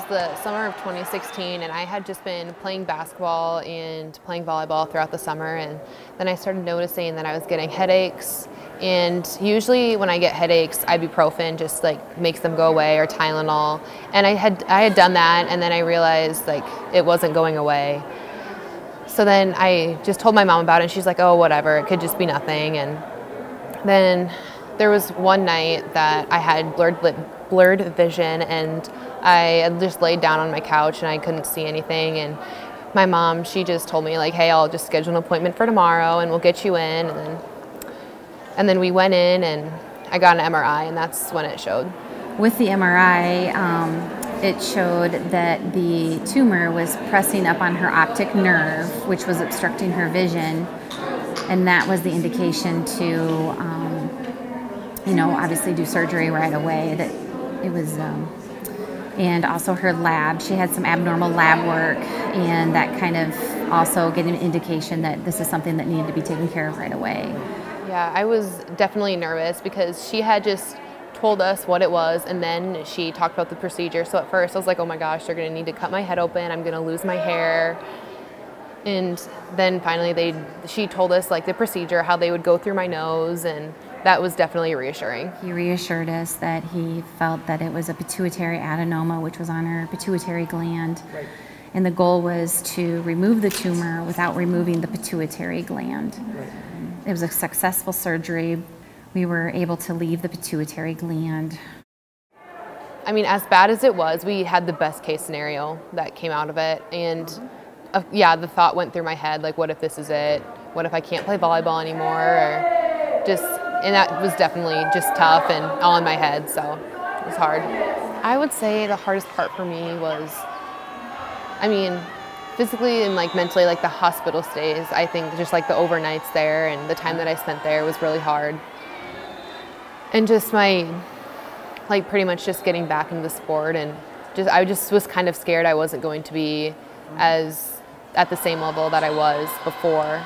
the summer of 2016, and I had just been playing basketball and playing volleyball throughout the summer, and then I started noticing that I was getting headaches. And usually when I get headaches, ibuprofen just like makes them go away, or Tylenol. And I had done that, and then I realized like it wasn't going away. So then I just told my mom about it, and she's like, oh, whatever, it could just be nothing. And then there was one night that I had blurred vision, and I had just laid down on my couch and I couldn't see anything. And my mom, she just told me like, hey, I'll just schedule an appointment for tomorrow and we'll get you in. And then we went in and I got an MRI, and that's when it showed. With the MRI, it showed that the tumor was pressing up on her optic nerve, which was obstructing her vision. And that was the indication to, obviously do surgery right away. That it was, and also her lab, she had some abnormal lab work, and that kind of also gave an indication that this is something that needed to be taken care of right away. Yeah, I was definitely nervous because she had just told us what it was, and then she talked about the procedure. So at first I was like, oh my gosh, they're going to need to cut my head open. I'm going to lose my hair. And then finally she told us like the procedure, how they would go through my nose, and that was definitely reassuring. He reassured us that he felt that it was a pituitary adenoma, which was on her pituitary gland. Right. And the goal was to remove the tumor without removing the pituitary gland. Right. It was a successful surgery. We were able to leave the pituitary gland. I mean, as bad as it was, we had the best case scenario that came out of it. And the thought went through my head, like, what if this is it? What if I can't play volleyball anymore? And that was definitely just tough and all in my head, so it was hard. I would say the hardest part for me was, physically and like mentally, like the hospital stays. I think just like the overnights there and the time that I spent there was really hard. And just pretty much just getting back into the sport, and I just was kind of scared I wasn't going to be at the same level that I was before.